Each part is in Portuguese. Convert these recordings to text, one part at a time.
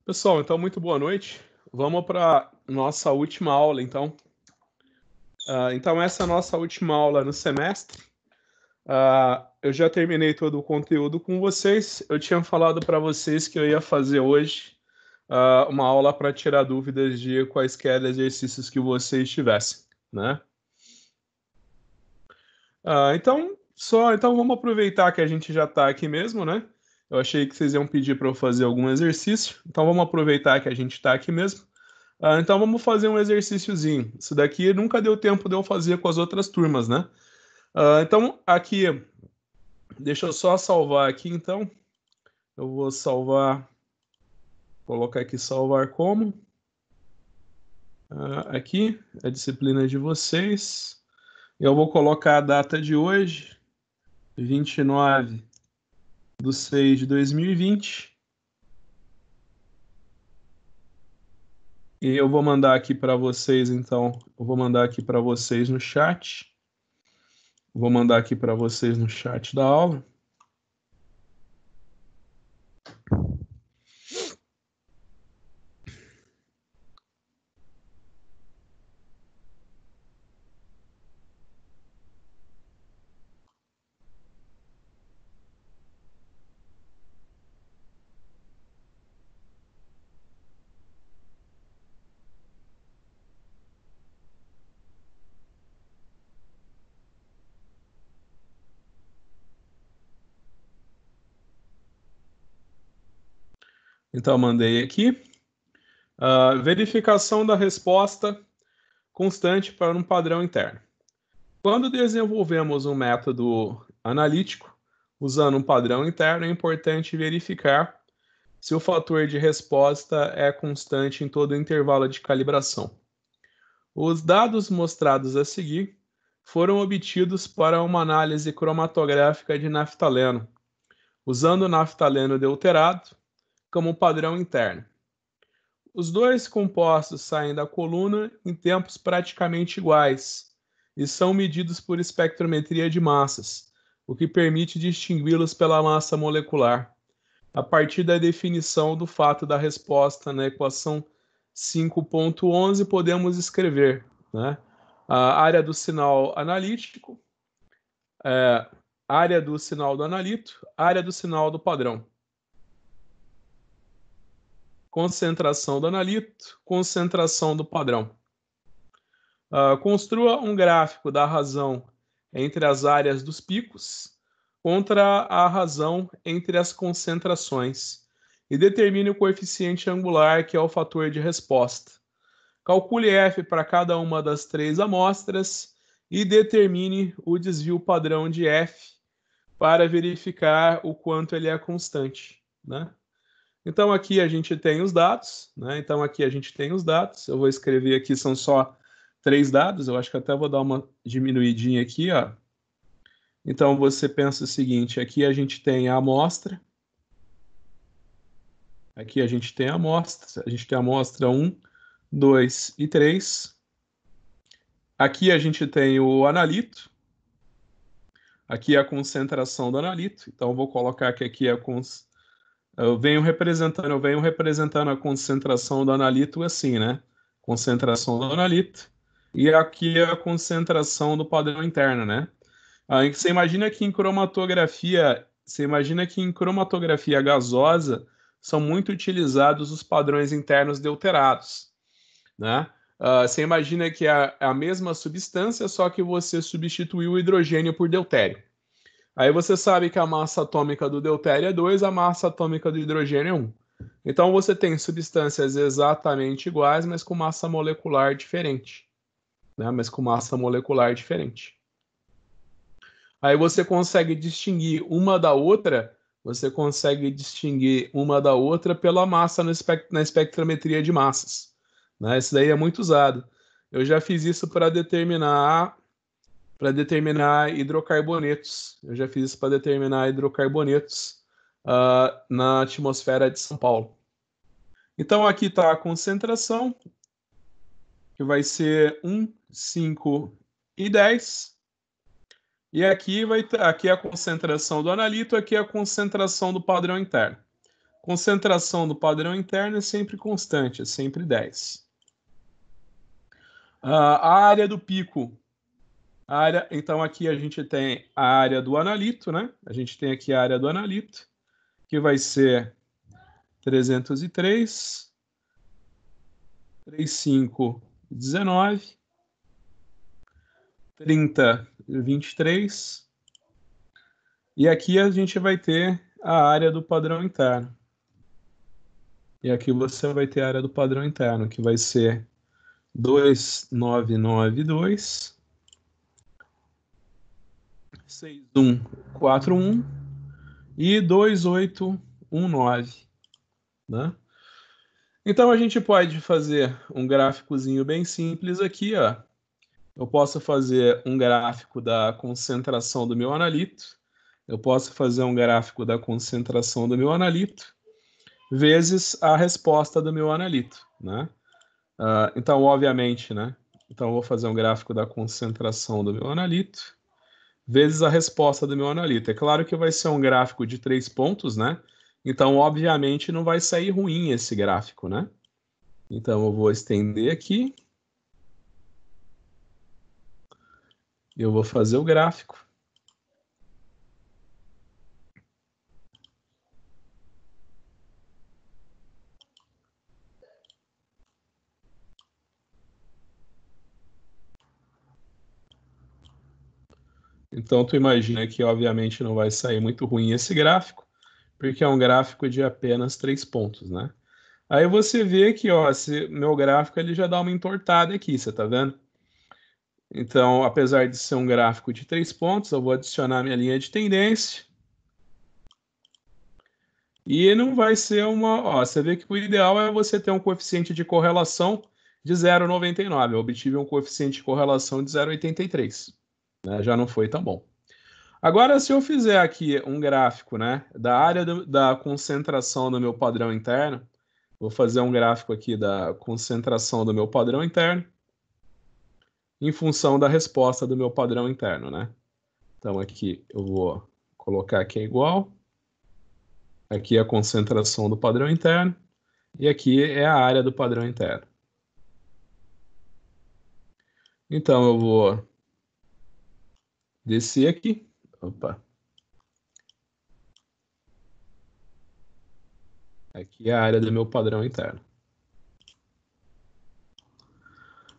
Pessoal, então muito boa noite. Vamos para nossa última aula, então. Então essa é a nossa última aula no semestre. Eu já terminei todo o conteúdo com vocês. Eu tinha falado para vocês que eu ia fazer hoje uma aula para tirar dúvidas de quaisquer exercícios que vocês tivessem, né? Então vamos aproveitar que a gente já está aqui mesmo, né? Eu achei que vocês iam pedir para eu fazer algum exercício, então vamos aproveitar que a gente está aqui mesmo. Então vamos fazer um exercíciozinho. Isso daqui nunca deu tempo de eu fazer com as outras turmas, né? Então aqui, deixa eu só salvar aqui, então. Eu vou salvar, colocar aqui salvar como. Aqui, a disciplina de vocês. Eu vou colocar a data de hoje, 29/6/2020. E eu vou mandar aqui para vocês, então. Eu vou mandar aqui para vocês no chat. Vou mandar aqui para vocês no chat da aula. Então, mandei aqui. Verificação da resposta constante para um padrão interno. Quando desenvolvemos um método analítico usando um padrão interno, é importante verificar se o fator de resposta é constante em todo o intervalo de calibração. Os dados mostrados a seguir foram obtidos para uma análise cromatográfica de naftaleno, usando naftaleno deuterado como padrão interno. Os dois compostos saem da coluna em tempos praticamente iguais e são medidos por espectrometria de massas, o que permite distingui-los pela massa molecular, a partir da definição do fato da resposta na equação 5.11, podemos escrever, né? A área do sinal analítico, área do sinal do analito, área do sinal do padrão. Concentração do analito, concentração do padrão. Construa um gráfico da razão entre as áreas dos picos contra a razão entre as concentrações e determine o coeficiente angular, que é o fator de resposta. Calcule F para cada uma das 3 amostras e determine o desvio padrão de F para verificar o quanto ele é constante, né? Então aqui a gente tem os dados, né? Então aqui a gente tem os dados. Eu vou escrever aqui, são só 3 dados. Eu acho que até vou dar uma diminuidinha aqui, ó. Então você pensa o seguinte: aqui a gente tem a amostra. Aqui a gente tem a amostra. A gente tem a amostra 1, 2 e 3. Aqui a gente tem o analito. Aqui é a concentração do analito. Então eu vou colocar que aqui é a eu venho representando a concentração do analito assim, né? Concentração do analito. E aqui é a concentração do padrão interno, né? Você imagina que em cromatografia gasosa são muito utilizados os padrões internos deuterados, né? Você imagina que é a mesma substância, só que você substituiu o hidrogênio por deutério. Aí você sabe que a massa atômica do deutério é 2, a massa atômica do hidrogênio é 1. Então você tem substâncias exatamente iguais, mas com massa molecular diferente, né? Aí você consegue distinguir uma da outra, pela massa na espectrometria de massas, né? Isso daí é muito usado. Eu já fiz isso para determinar hidrocarbonetos. Na atmosfera de São Paulo. Então aqui está a concentração, que vai ser 1, 5 e 10. E aqui é a concentração do analito, aqui é a concentração do padrão interno. Concentração do padrão interno é sempre constante, é sempre 10. A área do pico. Então, aqui a gente tem a área do analito, né? A gente tem aqui a área do analito, que vai ser 303, 3519, 3023. E aqui a gente vai ter a área do padrão interno. E aqui você vai ter a área do padrão interno, que vai ser 2992, 6141 e 2819, né? Então a gente pode fazer um gráficozinho bem simples aqui, ó. Eu posso fazer um gráfico da concentração do meu analito, eu posso fazer um gráfico da concentração do meu analito, vezes a resposta do meu analito, né? Então, obviamente, né? Então, eu vou fazer um gráfico da concentração do meu analito, vezes a resposta do meu analito. É claro que vai ser um gráfico de 3 pontos, né? Então, obviamente, não vai sair ruim esse gráfico, né? Então, eu vou estender aqui. Eu vou fazer o gráfico. Então, tu imagina que, obviamente, não vai sair muito ruim esse gráfico, porque é um gráfico de apenas 3 pontos, né? Aí você vê que, ó, meu gráfico ele já dá uma entortada aqui, você tá vendo? Então, apesar de ser um gráfico de 3 pontos, eu vou adicionar minha linha de tendência. E não vai ser uma... Ó, você vê que o ideal é você ter um coeficiente de correlação de 0,99. Eu obtive um coeficiente de correlação de 0,83. Né? Já não foi tão bom. Agora, se eu fizer aqui um gráfico, né, da área da concentração do meu padrão interno, vou fazer um gráfico aqui da concentração do meu padrão interno em função da resposta do meu padrão interno, né? Então, aqui eu vou colocar que é igual. Aqui é a concentração do padrão interno. E aqui é a área do padrão interno. Então, eu vou descer aqui. Opa. Aqui é a área do meu padrão interno.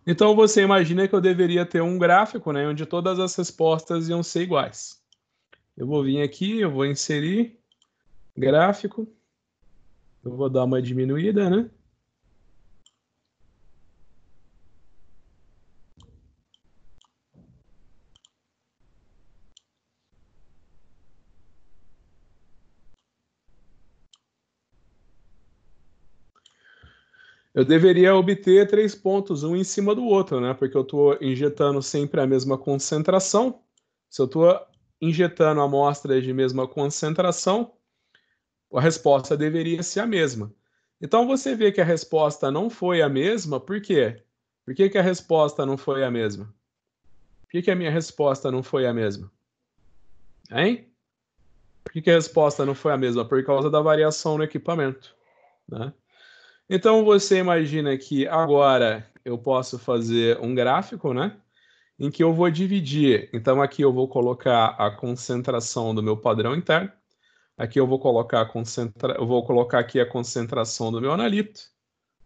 Então, você imagina que eu deveria ter um gráfico, né, onde todas as respostas iam ser iguais. Eu vou vir aqui, eu vou inserir gráfico. Eu vou dar uma diminuída, né? Eu deveria obter 3 pontos, um em cima do outro, né? Porque eu estou injetando sempre a mesma concentração. Se eu estou injetando amostras de mesma concentração, a resposta deveria ser a mesma. Então você vê que a resposta não foi a mesma, por quê? Por que que a resposta não foi a mesma? Por que que a minha resposta não foi a mesma? Hein? Por que que a resposta não foi a mesma? Por causa da variação no equipamento, né? Então você imagina que agora eu posso fazer um gráfico, né? Em que eu vou dividir. Então aqui eu vou colocar a concentração do meu padrão interno. Aqui eu vou colocar eu vou colocar aqui a concentração do meu analito,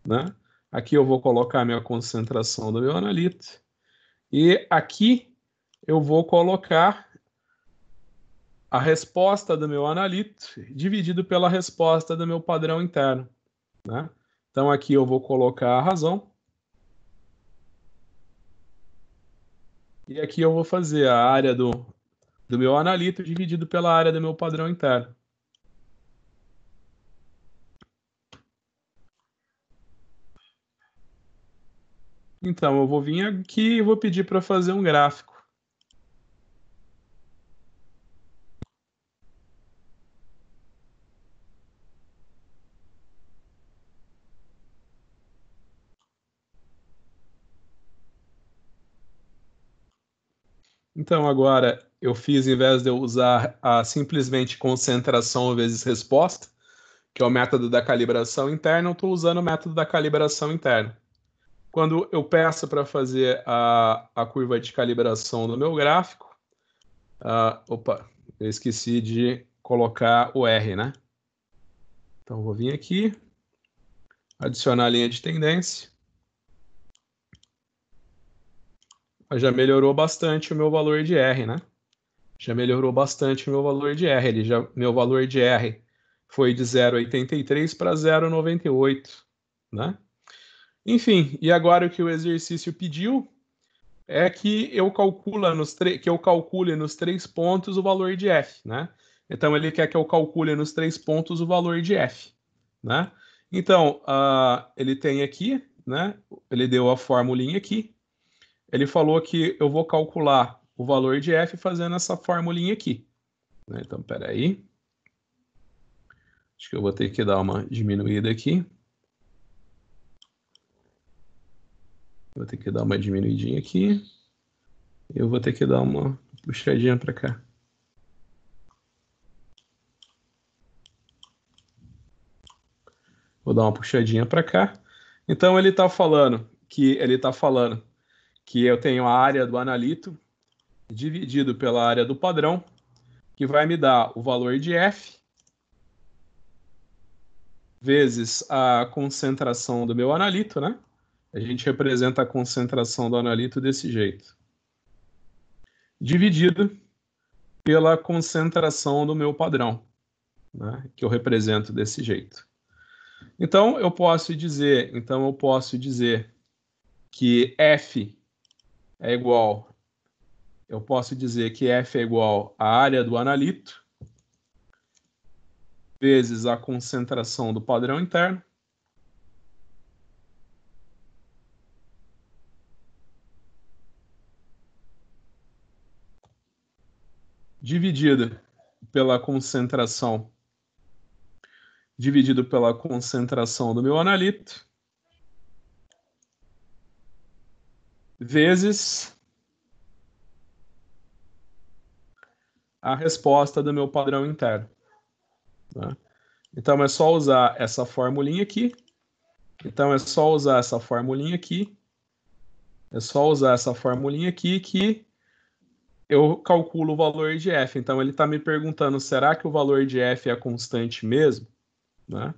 né? Aqui eu vou colocar a minha concentração do meu analito. E aqui eu vou colocar a resposta do meu analito dividido pela resposta do meu padrão interno, né? Então aqui eu vou colocar a razão. E aqui eu vou fazer a área do meu analito dividido pela área do meu padrão interno. Então, eu vou vir aqui e vou pedir para fazer um gráfico. Então, agora eu fiz, em vez de eu usar a simplesmente concentração vezes resposta, que é o método da calibração interna, eu estou usando o método da calibração interna. Quando eu peço para fazer a curva de calibração do meu gráfico, opa, eu esqueci de colocar o R, né? Então, vou vir aqui, adicionar a linha de tendência. Já melhorou bastante o meu valor de R, né? Já melhorou bastante o meu valor de R. Meu valor de R foi de 0,83 para 0,98, né? Enfim, e agora o que o exercício pediu é que eu calcule nos 3 pontos o valor de F, né? Então, ele quer que eu calcule nos 3 pontos o valor de F, né? Então, ele tem aqui, né? Ele deu a formulinha aqui. Ele falou que eu vou calcular o valor de F fazendo essa formulinha aqui, né? Então, peraí. Acho que eu vou ter que dar uma diminuída aqui. Vou ter que dar uma diminuidinha aqui. Eu vou ter que dar uma puxadinha para cá. Vou dar uma puxadinha para cá. Então ele está falando que eu tenho a área do analito dividido pela área do padrão, que vai me dar o valor de F vezes a concentração do meu analito, né? A gente representa a concentração do analito desse jeito. Dividido pela concentração do meu padrão, né? Que eu represento desse jeito. Então, eu posso dizer que F é igual, eu posso dizer que F é igual à área do analito vezes a concentração do padrão interno dividido pela concentração do meu analito vezes a resposta do meu padrão interno, né? Então, é só usar essa formulinha aqui. Que eu calculo o valor de F. Então, ele está me perguntando, será que o valor de F é constante mesmo? Né?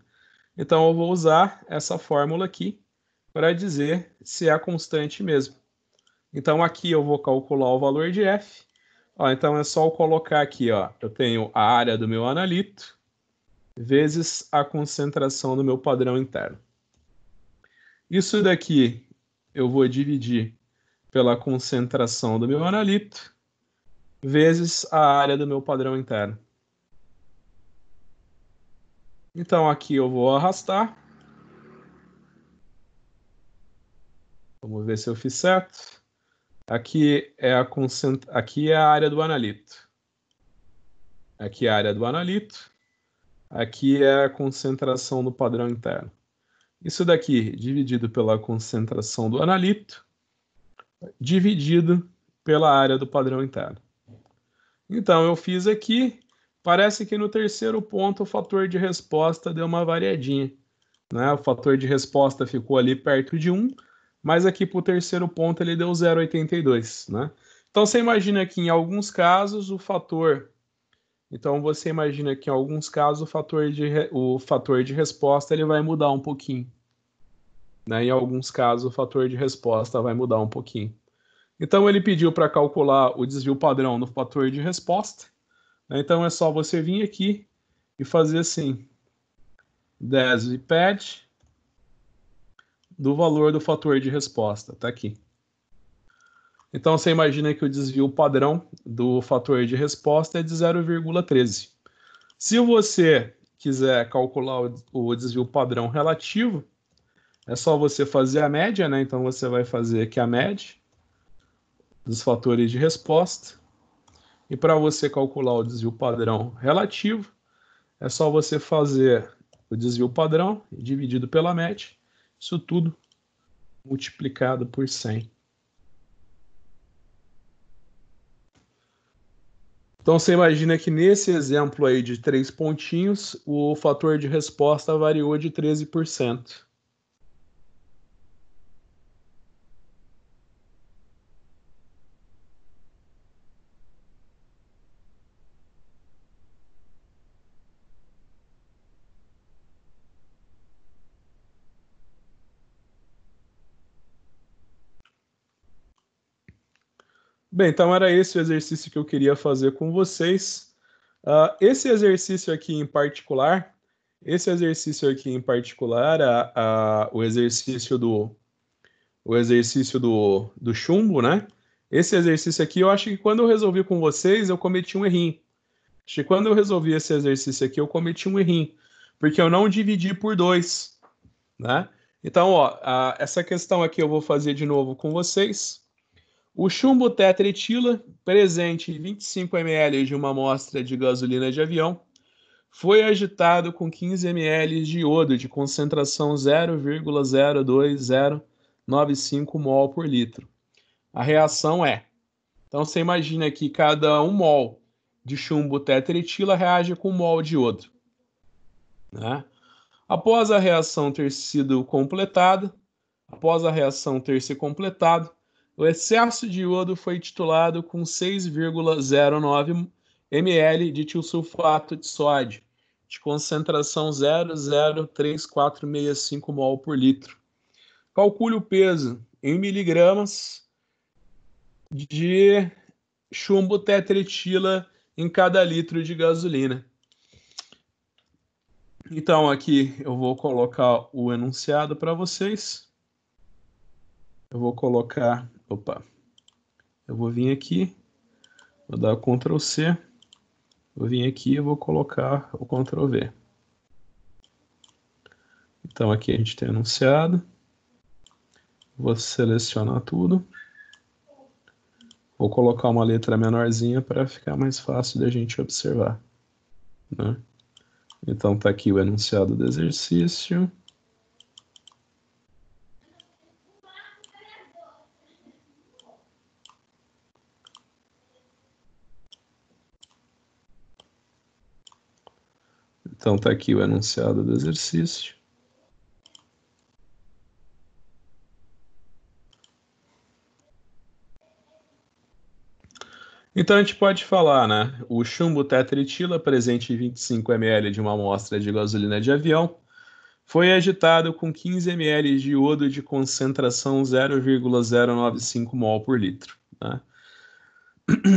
Então, eu vou usar essa fórmula aqui para dizer se é constante mesmo. Então, aqui eu vou calcular o valor de F. Então, é só eu colocar aqui, eu tenho a área do meu analito vezes a concentração do meu padrão interno. Isso daqui eu vou dividir pela concentração do meu analito vezes a área do meu padrão interno. Então, aqui eu vou arrastar. Vamos ver se eu fiz certo. Aqui é a área do analito. Aqui é a área do analito. Aqui é a concentração do padrão interno. Isso daqui dividido pela concentração do analito, dividido pela área do padrão interno. Então, eu fiz aqui. Parece que no terceiro ponto o fator de resposta deu uma variadinha, né? O fator de resposta ficou ali perto de 1, mas aqui para o terceiro ponto ele deu 0,82, né? Então você imagina que em alguns casos o fator o fator de resposta ele vai mudar um pouquinho, né? Em alguns casos o fator de resposta vai mudar um pouquinho. Então ele pediu para calcular o desvio padrão no fator de resposta, né? Então é só você vir aqui e fazer assim, desvpad do valor do fator de resposta, tá aqui. Então você imagina que o desvio padrão do fator de resposta é de 0,13. Se você quiser calcular o desvio padrão relativo, é só você fazer a média, né? Então você vai fazer aqui a média dos fatores de resposta. E para você calcular o desvio padrão relativo, é só você fazer o desvio padrão dividido pela média, isso tudo multiplicado por 100. Então você imagina que nesse exemplo aí de 3 pontinhos, o fator de resposta variou de 13%. Bem, então era esse o exercício que eu queria fazer com vocês. Esse exercício aqui em particular, o exercício do chumbo, né? Esse exercício aqui, eu acho que quando eu resolvi com vocês, eu cometi um errinho. Acho que quando eu resolvi esse exercício aqui, eu cometi um errinho, porque eu não dividi por 2, né? Então, ó, essa questão aqui eu vou fazer de novo com vocês. O chumbo tetretila, presente em 25 ml de uma amostra de gasolina de avião, foi agitado com 15 ml de iodo de concentração 0,02095 mol por litro. A reação é... Então você imagina que cada 1 mol de chumbo tetretila reage com 1 mol de iodo, né? Após a reação ter sido completada, o excesso de iodo foi titulado com 6,09 ml de tiosulfato de sódio, de concentração 0,03465 mol por litro. Calcule o peso em miligramas de chumbo tetretila em cada litro de gasolina. Então aqui eu vou colocar o enunciado para vocês. Eu vou colocar, eu vou vir aqui, vou dar Ctrl C, vou vir aqui e vou colocar o Ctrl V. Então aqui a gente tem enunciado, vou selecionar tudo, vou colocar uma letra menorzinha para ficar mais fácil da gente observar, né? Então tá aqui o enunciado do exercício. Então tá aqui o enunciado do exercício. Então a gente pode falar, né? O chumbo tetretila, presente em 25 ml de uma amostra de gasolina de avião, foi agitado com 15 ml de iodo de concentração 0,095 mol por litro, né?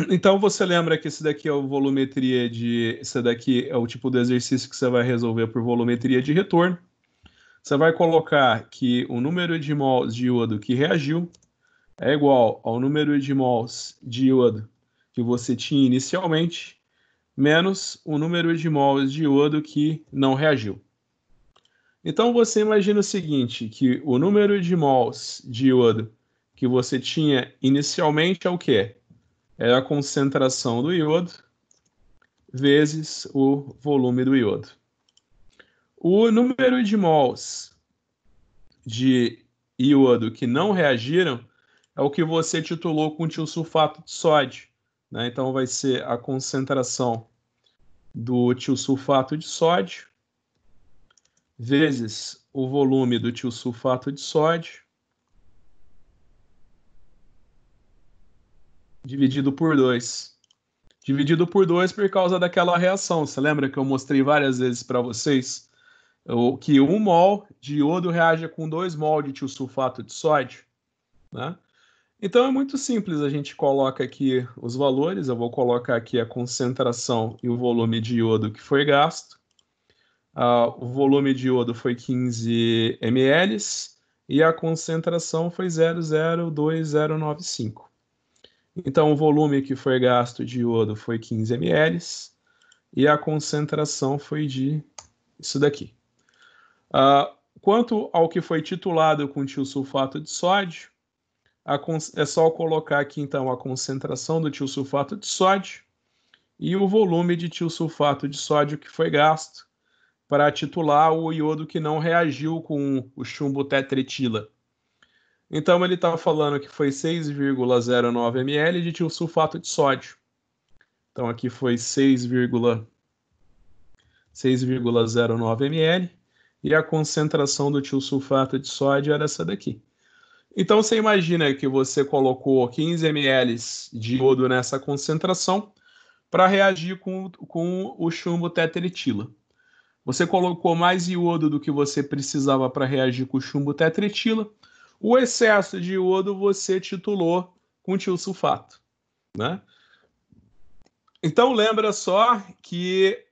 Então você lembra que esse daqui é o volumetria de... Esse daqui é o tipo de exercício que você vai resolver por volumetria de retorno. Você vai colocar que o número de mols de iodo que reagiu é igual ao número de mols de iodo que você tinha inicialmente, menos o número de mols de iodo que não reagiu. Então você imagina o seguinte, que o número de mols de iodo que você tinha inicialmente é o quê? É a concentração do iodo vezes o volume do iodo. O número de mols de iodo que não reagiram é o que você titulou com tiosulfato de sódio, né? Então vai ser a concentração do tiosulfato de sódio vezes o volume do tiosulfato de sódio dividido por 2. Dividido por 2 por causa daquela reação. Você lembra que eu mostrei várias vezes para vocês que 1 mol de iodo reage com 2 mol de tiosulfato de sódio, né? Então é muito simples, a gente coloca aqui os valores, eu vou colocar aqui a concentração e o volume de iodo que foi gasto. O volume de iodo foi 15 ml e a concentração foi 0,02095. Então o volume que foi gasto de iodo foi 15 ml e a concentração foi de isso daqui. Quanto ao que foi titulado com tiosulfato de sódio, é só colocar aqui então a concentração do tiosulfato de sódio e o volume de tiosulfato de sódio que foi gasto para titular o iodo que não reagiu com o chumbo tetretila. Então ele está falando que foi 6,09 ml de tiosulfato de sódio. Então, aqui foi 6,09 ml. E a concentração do tiosulfato de sódio era essa daqui. Então, você imagina que você colocou 15 ml de iodo nessa concentração para reagir com o chumbo tetretila. Você colocou mais iodo do que você precisava para reagir com o chumbo tetretila. O excesso de iodo você titulou com tiosulfato, né? Então, lembra só que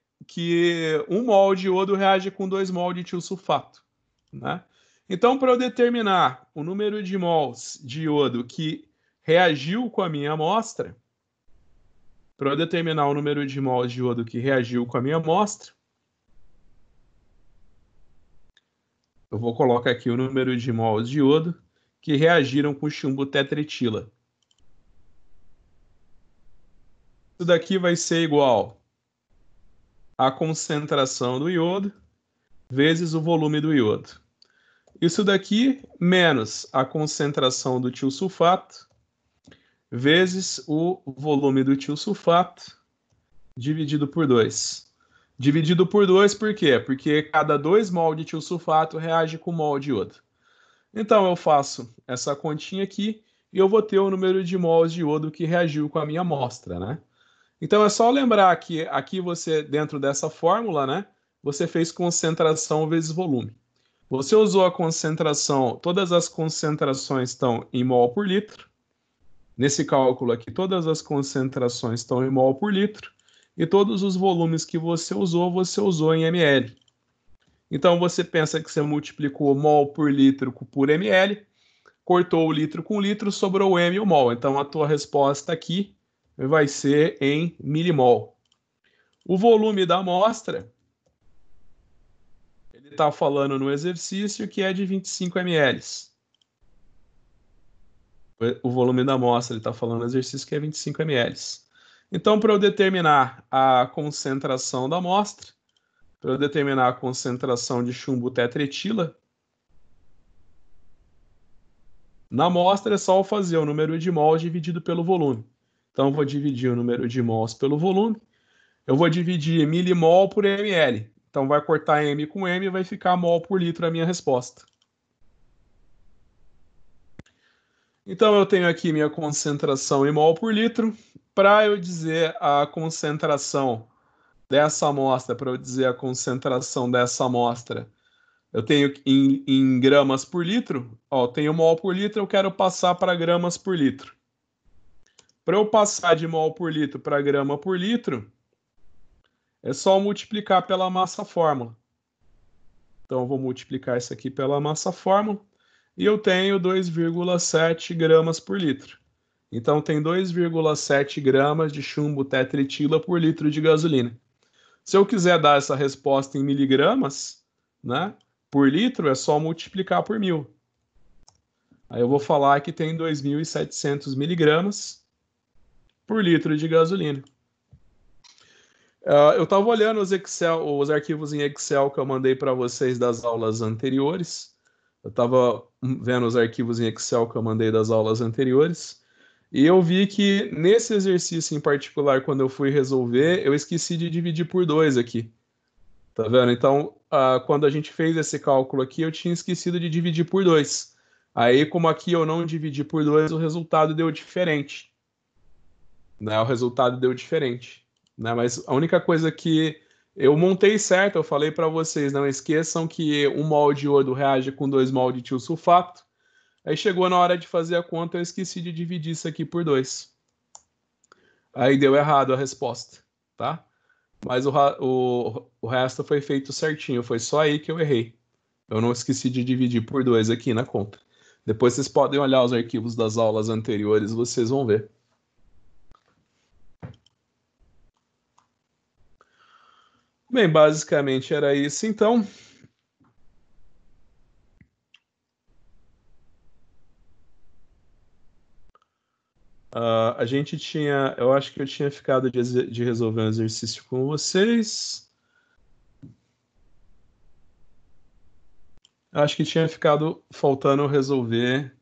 1 mol de iodo reage com 2 mol de tiosulfato, né? Então, para eu determinar o número de mols de iodo que reagiu com a minha amostra, para eu determinar o número de mols de iodo que reagiu com a minha amostra, eu vou colocar aqui o número de mols de iodo que reagiram com chumbo tetretila. Isso daqui vai ser igual à concentração do iodo vezes o volume do iodo. Isso daqui menos a concentração do tiosulfato vezes o volume do tiosulfato dividido por 2. Dividido por 2 por quê? Porque cada 2 mol de tiosulfato reage com 1 mol de iodo. Então eu faço essa continha aqui e eu vou ter o número de mols de iodo que reagiu com a minha amostra, né? Então é só lembrar que aqui você, dentro dessa fórmula, né, você fez concentração vezes volume. Você usou a concentração, todas as concentrações estão em mol por litro. Nesse cálculo aqui, todas as concentrações estão em mol por litro. E todos os volumes que você usou em ml. Então você pensa que você multiplicou mol por litro por ml, cortou o litro com litro, sobrou o m e o mol. Então a tua resposta aqui vai ser em milimol. O volume da amostra, ele está falando no exercício que é de 25 ml. O volume da amostra, ele está falando no exercício que é 25 ml. Então, para eu determinar a concentração da amostra, para eu determinar a concentração de chumbo tetretila, na amostra é só eu fazer o número de mols dividido pelo volume. Então, eu vou dividir o número de mols pelo volume. Eu vou dividir milimol por ml. Então, vai cortar m com m e vai ficar mol por litro a minha resposta. Então, eu tenho aqui minha concentração em mol por litro. Para eu dizer a concentração dessa amostra, para eu dizer a concentração dessa amostra, eu tenho em gramas por litro. Ó, tenho mol por litro, eu quero passar para gramas por litro. Para eu passar de mol por litro para grama por litro, é só multiplicar pela massa fórmula. Então, eu vou multiplicar isso aqui pela massa fórmula. E eu tenho 2,7 gramas por litro. Então, tem 2,7 gramas de chumbo tetretila por litro de gasolina. Se eu quiser dar essa resposta em miligramas, né, por litro, é só multiplicar por 1.000. Aí eu vou falar que tem 2.700 miligramas por litro de gasolina. Eu estava olhando os arquivos em Excel que eu mandei para vocês das aulas anteriores. Eu estava vendo os arquivos em Excel que eu mandei das aulas anteriores. E eu vi que nesse exercício em particular, quando eu fui resolver, eu esqueci de dividir por 2 aqui. Tá vendo? Então, quando a gente fez esse cálculo aqui, eu tinha esquecido de dividir por 2. Aí, como aqui eu não dividi por 2, o resultado deu diferente. Né? O resultado deu diferente. Né? Mas a única coisa que eu montei certo, eu falei para vocês, não esqueçam que 1 mol de iodo reage com 2 mol de tiosulfato. Aí chegou na hora de fazer a conta, eu esqueci de dividir isso aqui por 2. Aí deu errado a resposta, tá? Mas o resto foi feito certinho, foi só aí que eu errei. Eu não esqueci de dividir por 2 aqui na conta. Depois vocês podem olhar os arquivos das aulas anteriores, vocês vão ver. Bem, basicamente era isso então. A gente tinha, eu acho que eu tinha ficado de resolver um exercício com vocês. Eu acho que tinha ficado faltando resolver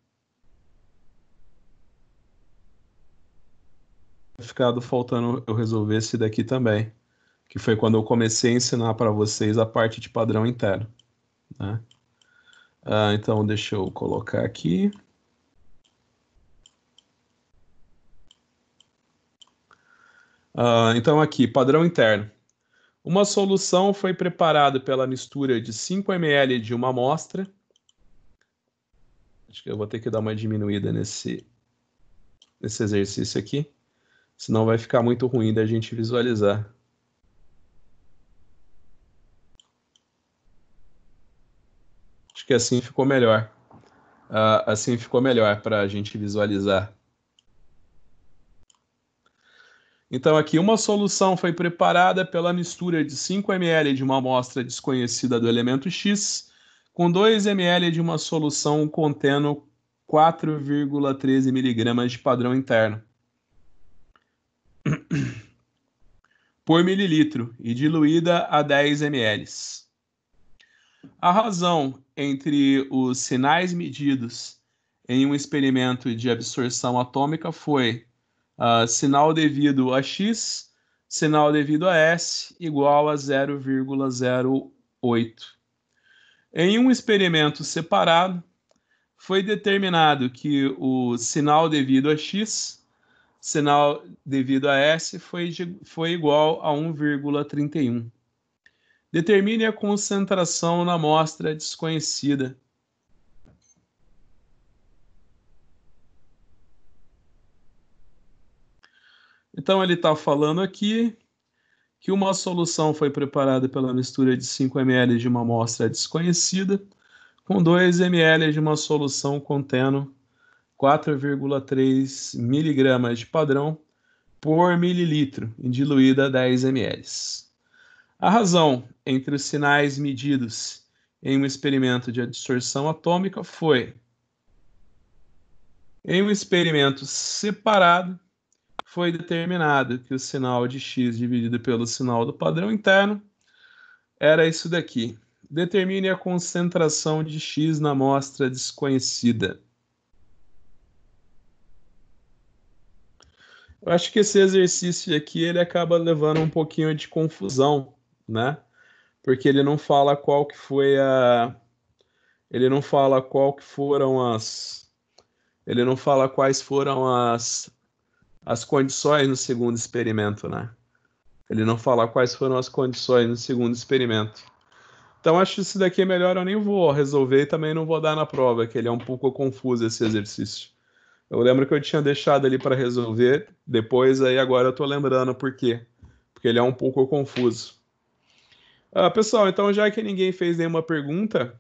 ficado faltando eu resolver esse daqui também, que foi quando eu comecei a ensinar para vocês a parte de padrão interno, né? Então, deixa eu colocar aqui. Então, aqui, padrão interno. Uma solução foi preparada pela mistura de 5 ml de uma amostra. Acho que eu vou ter que dar uma diminuída nesse exercício aqui, senão vai ficar muito ruim da gente visualizar. Acho que assim ficou melhor. Assim ficou melhor para a gente visualizar. Então, aqui, uma solução foi preparada pela mistura de 5 ml de uma amostra desconhecida do elemento X com 2 ml de uma solução contendo 4,13 mg de padrão interno por mililitro e diluída a 10 ml. A razão entre os sinais medidos em um experimento de absorção atômica foi sinal devido a X, sinal devido a S igual a 0,08. Em um experimento separado, foi determinado que o sinal devido a X, sinal devido a S foi igual a 1,31. Determine a concentração na amostra desconhecida. Então, ele está falando aqui que uma solução foi preparada pela mistura de 5 ml de uma amostra desconhecida com 2 ml de uma solução contendo 4,3 miligramas de padrão por mililitro, diluída a 10 ml. A razão entre os sinais medidos em um experimento de adsorção atômica foi: em um experimento separado, foi determinado que o sinal de X dividido pelo sinal do padrão interno era isso daqui. Determine a concentração de X na amostra desconhecida. Eu acho que esse exercício aqui ele acaba levando um pouquinho de confusão, né? Porque ele não fala qual que foi ele não fala qual que foram ele não fala quais foram as condições no segundo experimento, né? Ele não fala quais foram as condições no segundo experimento. Então acho que isso daqui é melhor eu nem vou resolver e também não vou dar na prova, que ele é um pouco confuso esse exercício. Eu lembro que eu tinha deixado ali para resolver, depois aí agora eu tô lembrando por quê. Porque ele é um pouco confuso. Pessoal, então já que ninguém fez nenhuma pergunta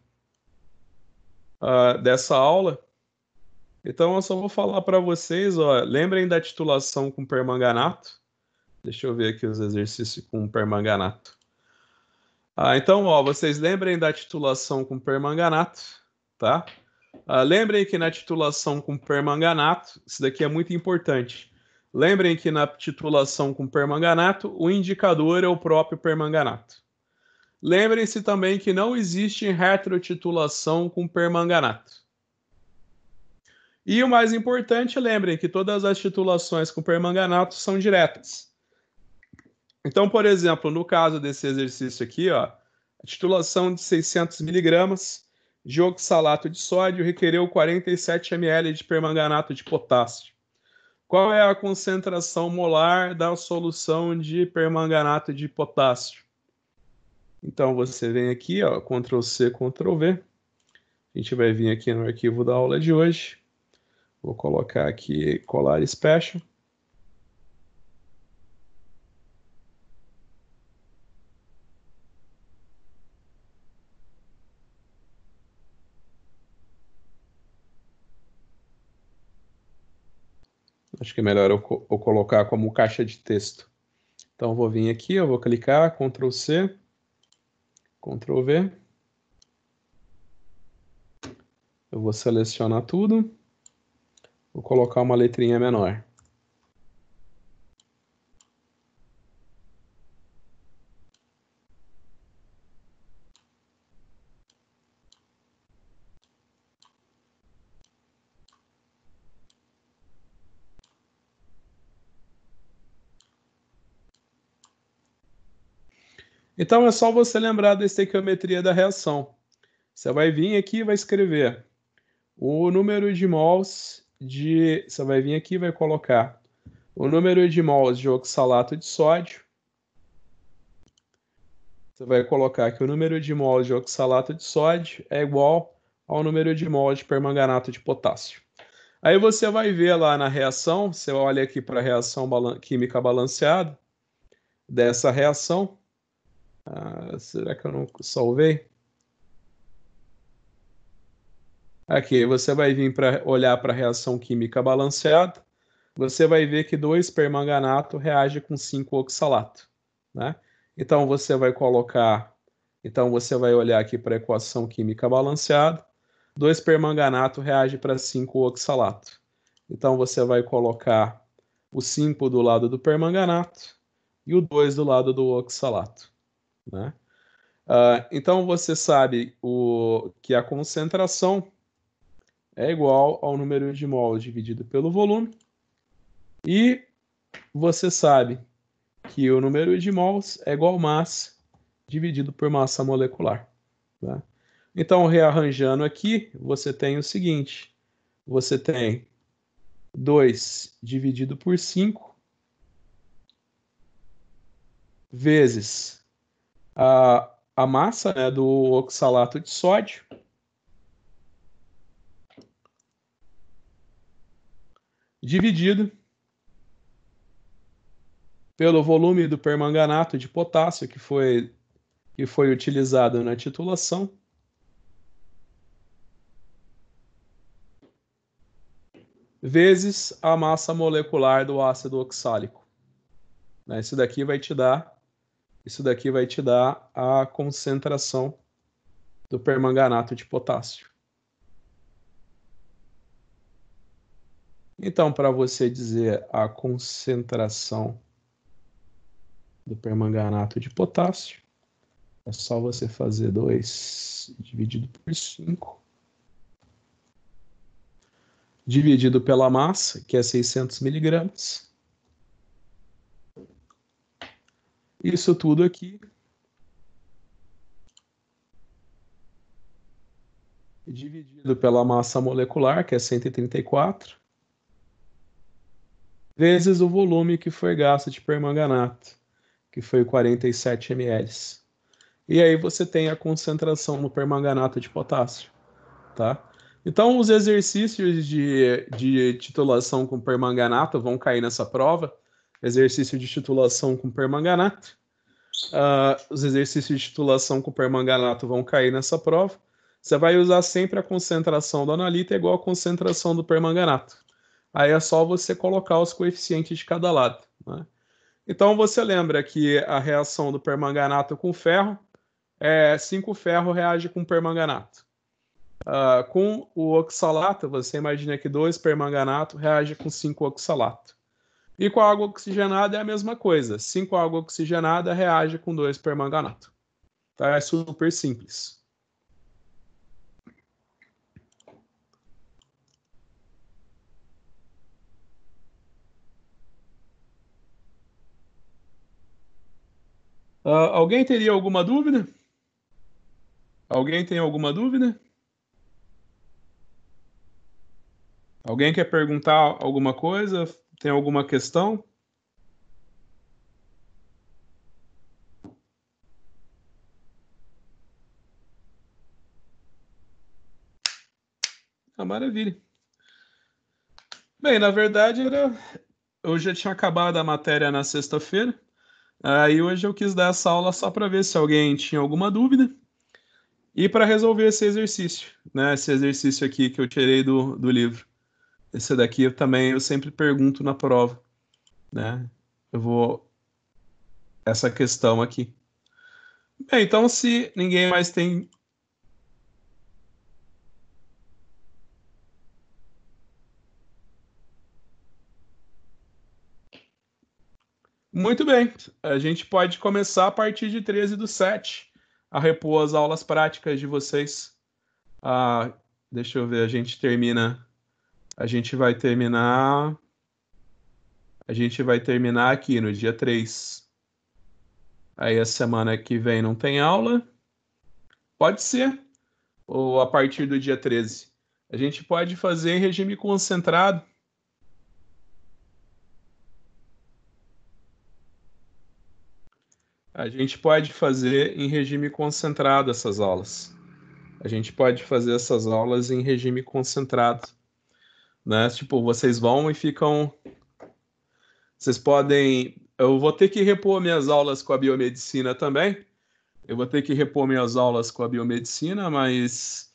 dessa aula, então eu só vou falar para vocês, ó, lembrem da titulação com permanganato. Deixa eu ver aqui os exercícios com permanganato. Então, ó, vocês lembrem da titulação com permanganato, tá? Lembrem que na titulação com permanganato, isso daqui é muito importante. Lembrem que na titulação com permanganato, o indicador é o próprio permanganato. Lembrem-se também que não existe retrotitulação com permanganato. E o mais importante, lembrem que todas as titulações com permanganato são diretas. Então, por exemplo, no caso desse exercício aqui, ó, a titulação de 600 miligramas de oxalato de sódio requereu 47 ml de permanganato de potássio. Qual é a concentração molar da solução de permanganato de potássio? Então, você vem aqui, ó, Ctrl C, Ctrl V. A gente vai vir aqui no arquivo da aula de hoje. Vou colocar aqui colar special. Acho que é melhor eu colocar como caixa de texto. Então, vou vir aqui, eu vou clicar, Ctrl C, Ctrl V. Eu vou selecionar tudo. Vou colocar uma letrinha menor. Então é só você lembrar da estequiometria da reação. Você vai vir aqui e vai escrever o número de mols de... Você vai vir aqui e vai colocar o número de mols de oxalato de sódio. Você vai colocar que o número de mols de oxalato de sódio é igual ao número de mols de permanganato de potássio. Aí você vai ver lá na reação, você olha aqui para a reação química balanceada dessa reação. Será que eu não salvei? Aqui, você vai vir para olhar para a reação química balanceada. Você vai ver que 2 permanganato reage com 5 oxalato, né? Então você vai colocar, então você vai olhar aqui para a equação química balanceada. 2 permanganato reage para 5 oxalato. Então você vai colocar o 5 do lado do permanganato e o 2 do lado do oxalato, né? Então você sabe que a concentração é igual ao número de mols dividido pelo volume. E você sabe que o número de mols é igual a massa dividido por massa molecular. Tá? Então, rearranjando aqui, você tem o seguinte. Você tem 2 dividido por 5 vezes a massa, né, do oxalato de sódio dividido pelo volume do permanganato de potássio que foi utilizado na titulação, vezes a massa molecular do ácido oxálico. Isso daqui vai te dar a concentração do permanganato de potássio. Então, para você dizer a concentração do permanganato de potássio, é só você fazer 2 dividido por 5, dividido pela massa, que é 600 miligramas. Isso tudo aqui dividido pela massa molecular, que é 134, vezes o volume que foi gasto de permanganato, que foi 47 ml. E aí você tem a concentração no permanganato de potássio, tá? Então, os exercícios de titulação com permanganato vão cair nessa prova. Exercício de titulação com permanganato. Os exercícios de titulação com permanganato vão cair nessa prova. Você vai usar sempre a concentração do analita igual a concentração do permanganato. Aí é só você colocar os coeficientes de cada lado, né? Então, você lembra que a reação do permanganato com ferro 5 ferro reage com permanganato. Com o oxalato, você imagina que 2 permanganato reage com 5 oxalato. E com a água oxigenada é a mesma coisa. 5 água oxigenada reage com 2 permanganato. Tá? É super simples. Alguém teria alguma dúvida? Alguém tem alguma dúvida? Alguém quer perguntar alguma coisa? Tem alguma questão? Maravilha. Bem, na verdade, eu já tinha acabado a matéria na sexta-feira. Aí hoje eu quis dar essa aula só para ver se alguém tinha alguma dúvida e para resolver esse exercício, né? Esse exercício aqui que eu tirei do livro. Esse daqui eu sempre pergunto na prova, né? Eu vou essa questão aqui. Bem, então se ninguém mais tem... Muito bem, a gente pode começar a partir de 13/7 a repor as aulas práticas de vocês. Deixa eu ver, a gente vai terminar aqui no dia 3. Aí a semana que vem não tem aula. Pode ser. Ou a partir do dia 13. A gente pode fazer em regime concentrado. A gente pode fazer em regime concentrado essas aulas. A gente pode fazer essas aulas em regime concentrado, né? Tipo, vocês vão e ficam. Vocês podem. Eu vou ter que repor minhas aulas com a biomedicina também. Eu vou ter que repor minhas aulas com a biomedicina, mas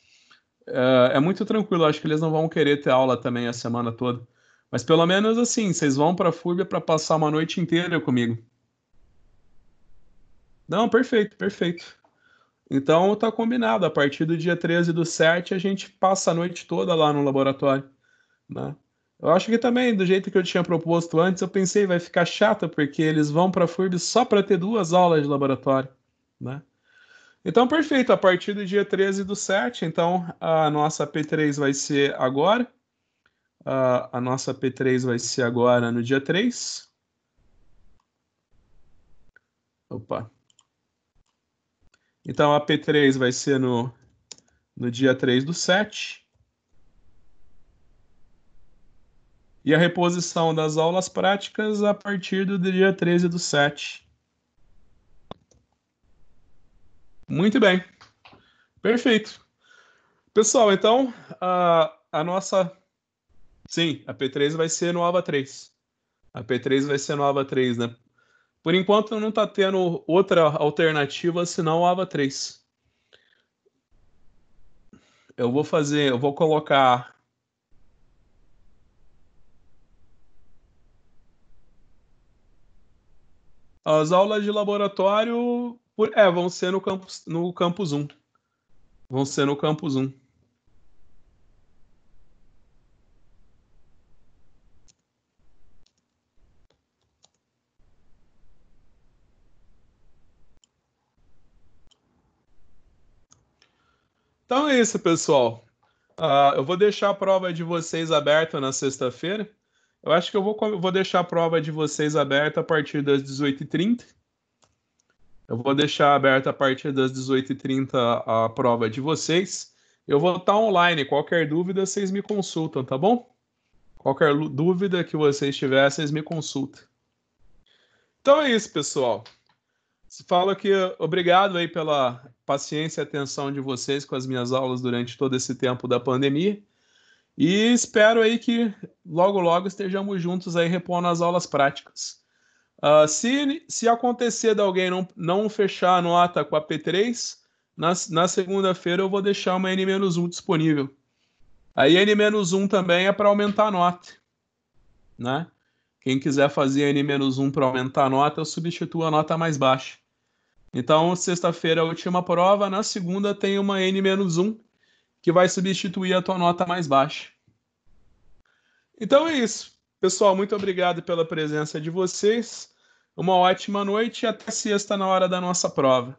é muito tranquilo. Acho que eles não vão querer ter aula também a semana toda. Mas pelo menos assim, vocês vão para a FURB para passar uma noite inteira comigo. Não, perfeito, perfeito. Então tá combinado. A partir do dia 13/7 a gente passa a noite toda lá no laboratório, né? Eu acho que também, do jeito que eu tinha proposto antes, eu pensei vai ficar chato, porque eles vão para a FURB só para ter 2 aulas de laboratório, né? Então, perfeito. A partir do dia 13/7, então a nossa P3 vai ser agora. A nossa P3 vai ser agora no dia 3. Opa. Então a P3 vai ser no dia 3/7. E a reposição das aulas práticas a partir do dia 13/7. Muito bem. Perfeito. Pessoal, então a nossa. Sim, a P3 vai ser no AVA 3. A P3 vai ser no AVA 3, né? Por enquanto não está tendo outra alternativa senão o AVA 3. Eu vou colocar as aulas de laboratório, vão ser no campus 1. Vão ser no campus 1. Então é isso, pessoal. Eu vou deixar a prova de vocês aberta na sexta-feira. Eu acho que vou deixar a prova de vocês aberta a partir das 18h30. Eu vou deixar aberta a partir das 18h30 a prova de vocês. Eu vou estar online. Qualquer dúvida, vocês me consultam, tá bom? Qualquer dúvida que vocês tiverem, vocês me consultam. Então é isso, pessoal. Falo que obrigado aí pela paciência e atenção de vocês com as minhas aulas durante todo esse tempo da pandemia. E espero aí que logo, logo estejamos juntos aí repondo as aulas práticas. Se acontecer de alguém não fechar a nota com a P3, na segunda-feira eu vou deixar uma N-1 disponível. Aí N-1 também é para aumentar a nota, né? Quem quiser fazer N-1 para aumentar a nota, eu substituo a nota mais baixa. Então, sexta-feira é a última prova, na segunda tem uma N-1 que vai substituir a tua nota mais baixa. Então é isso. Pessoal, muito obrigado pela presença de vocês. Uma ótima noite e até sexta na hora da nossa prova.